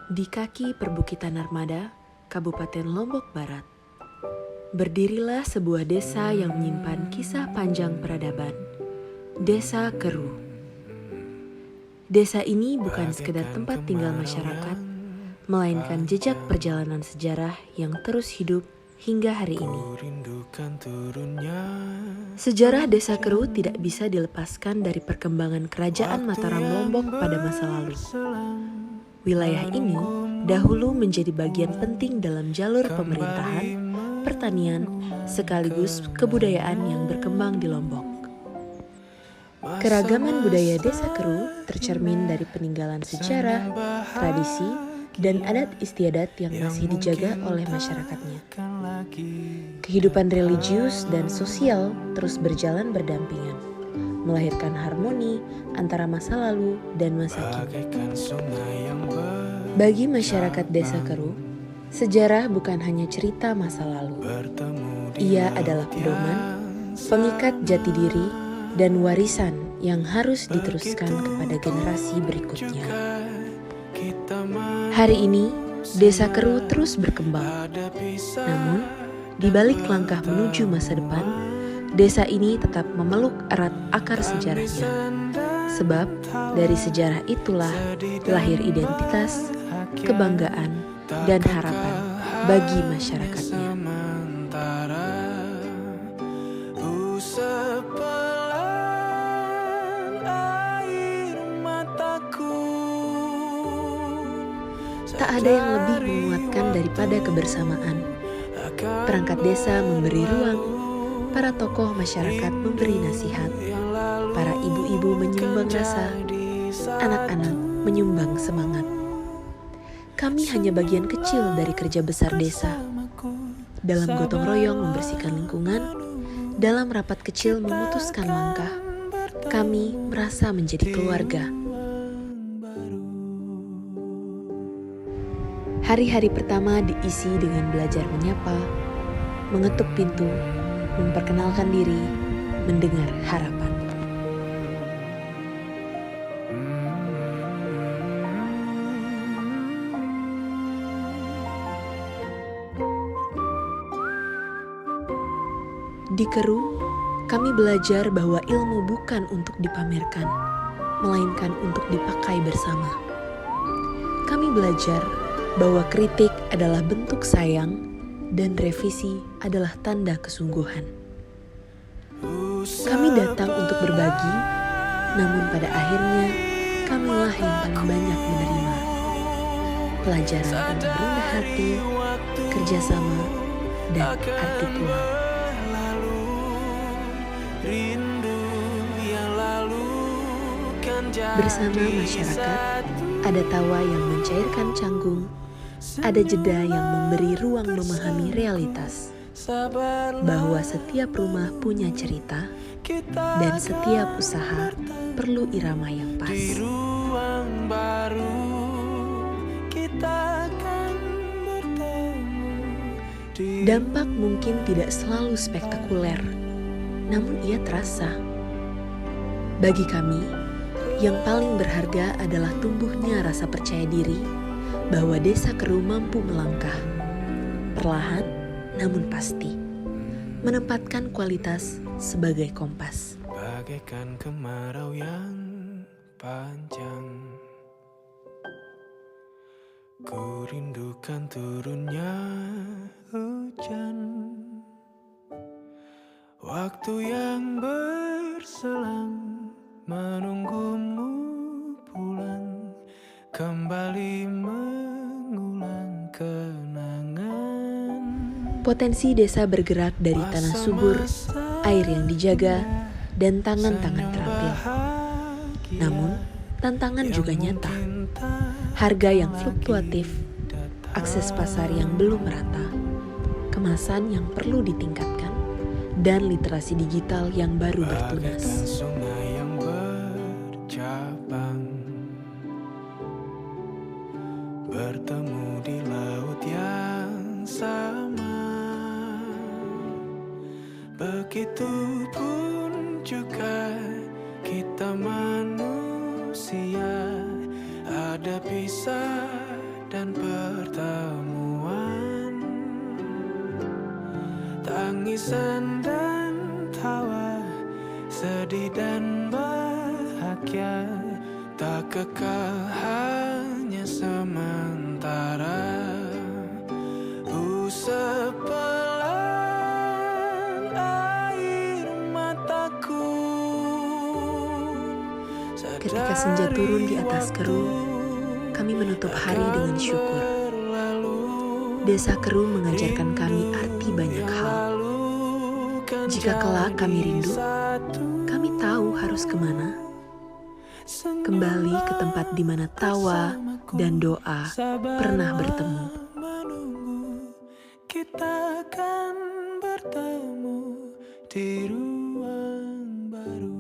Di kaki perbukitan Armada, Kabupaten Lombok Barat, berdirilah sebuah desa yang menyimpan kisah panjang peradaban, Desa Keru. Desa ini bukan sekedar tempat tinggal masyarakat, melainkan jejak perjalanan sejarah yang terus hidup hingga hari ini. Sejarah Desa Keru tidak bisa dilepaskan dari perkembangan Kerajaan Mataram Lombok pada masa lalu. Wilayah ini dahulu menjadi bagian penting dalam jalur pemerintahan, pertanian, sekaligus kebudayaan yang berkembang di Lombok. Keragaman budaya Desa Keru tercermin dari peninggalan sejarah, tradisi, dan adat istiadat yang masih dijaga oleh masyarakatnya. Kehidupan religius dan sosial terus berjalan berdampingan, melahirkan harmoni antara masa lalu dan masa kini. Bagi masyarakat Desa Keru, sejarah bukan hanya cerita masa lalu. Ia adalah pedoman, pengikat jati diri, dan warisan yang harus diteruskan kepada generasi berikutnya. Hari ini, Desa Keru terus berkembang. Namun, di balik langkah menuju masa depan, desa ini tetap memeluk erat akar sejarahnya. Sebab dari sejarah itulah lahir identitas, kebanggaan, dan harapan bagi masyarakatnya. Tak ada yang lebih menguatkan daripada kebersamaan. Perangkat desa memberi ruang, para tokoh masyarakat memberi nasihat, para ibu-ibu menyumbang rasa, anak-anak menyumbang semangat. Kami hanya bagian kecil dari kerja besar desa. Dalam gotong royong membersihkan lingkungan, dalam rapat kecil memutuskan langkah, kami merasa menjadi keluarga. Hari-hari pertama diisi dengan belajar menyapa, mengetuk pintu, memperkenalkan diri, mendengar harapan. Di Keru, kami belajar bahwa ilmu bukan untuk dipamerkan, melainkan untuk dipakai bersama. Kami belajar bahwa kritik adalah bentuk sayang dan revisi adalah tanda kesungguhan. Kami datang untuk berbagi, namun pada akhirnya kamilah yang paling banyak menerima. Pelajaran tentang rendah hati, kerjasama, dan arti pulang. Bersama masyarakat, ada tawa yang mencairkan canggung, ada jeda yang memberi ruang memahami realitas, bahwa setiap rumah punya cerita, dan setiap usaha perlu irama yang pas. Dampak mungkin tidak selalu spektakuler, namun ia terasa. Bagi kami, yang paling berharga adalah tumbuhnya rasa percaya diri bahwa Desa Keru mampu melangkah, perlahan namun pasti, menempatkan kualitas sebagai kompas. Bagaikan kemarau yang panjang, ku rindukan turunnya hujan, waktu yang berselang menunggumu pulang, kembali mengulang kenangan. Potensi desa bergerak dari tanah subur, air yang dijaga, dan tangan-tangan terampil. Namun, tantangan juga nyata. Harga yang fluktuatif, akses pasar yang belum merata, kemasan yang perlu ditingkatkan, dan literasi digital yang baru bertunas. Bertemu di laut yang sama, begitupun juga kita manusia, ada pisah dan pertemuan, tangisan dan tawa, sedih dan bahagia, tak kekal hanya sementara. Usap pelan air mataku, Ketika senja turun di atas Keru, kami menutup hari dengan syukur. Desa Keru mengajarkan kami arti banyak hal. Jika kelak kami rindu, kami tahu harus kemana. Kembali ke tempat di mana tawa dan doa pernah bertemu. Kita akan bertemu di ruang baru.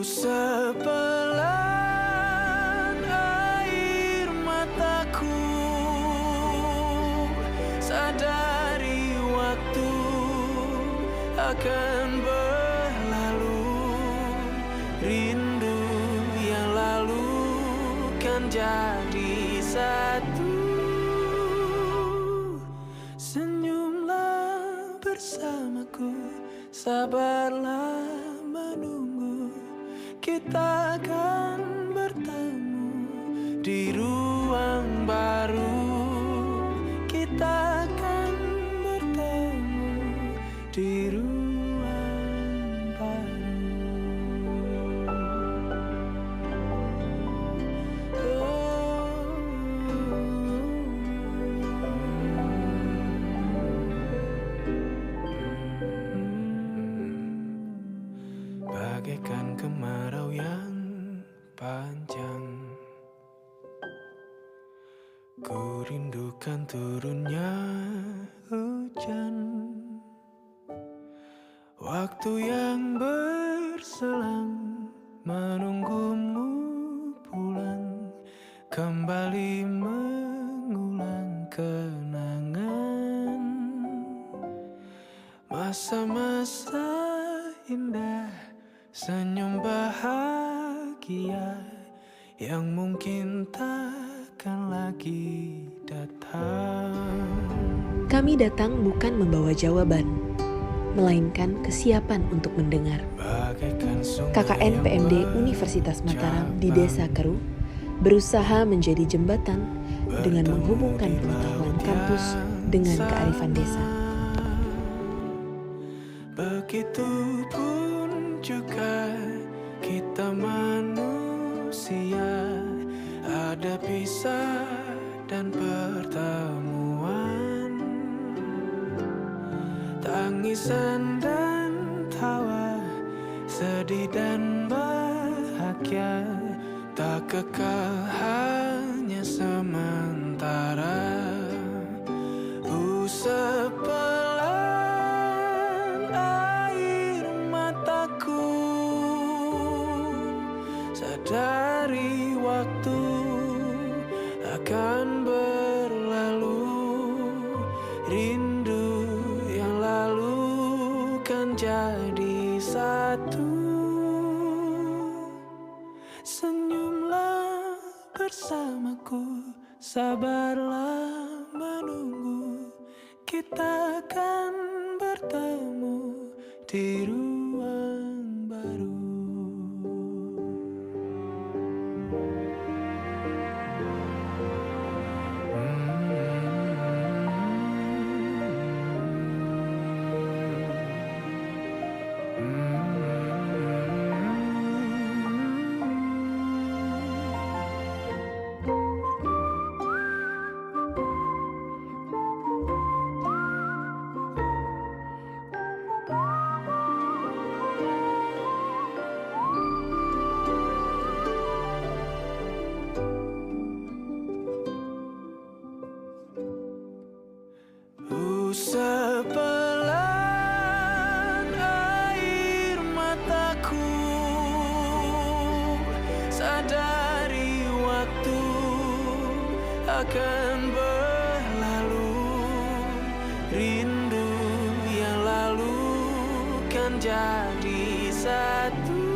Usap pelan air mataku, sadari waktu akan berlalu. Rindu yang lalu kan jadi satu. Senyumlah bersamaku, sabarlah menunggu. Kita akan bertemu di ruang baru. Kita akan bertemu di ruang baru. Bagaikan kemarau yang panjang, ku rindukan turunnya hujan. Waktu yang berselang, menunggumu pulang, kembali mengulang kenangan. Masa-masa indah, senyum bahagia yang mungkin takkan lagi datang. Kami datang bukan membawa jawaban, melainkan kesiapan untuk mendengar. KKN PMD Universitas Mataram di Desa Keru berusaha menjadi jembatan dengan menghubungkan pengetahuan kampus dengan kearifan desa. Begitupun juga kita manusia, ada pisah dan pertemuan, tangisan dan tawa, sedih dan bahagia, tak kekal hanya sementara. Usap pelan air mataku, sadari waktu akan berlalu. Rindu yang lalu kan jadi satu. Senyumlah bersamaku, sabarlah menunggu. Kita akan bertemu di ruang baru. sepelan air mataku, sadari waktu akan berlalu. Rindu yang lalu kan jadi satu.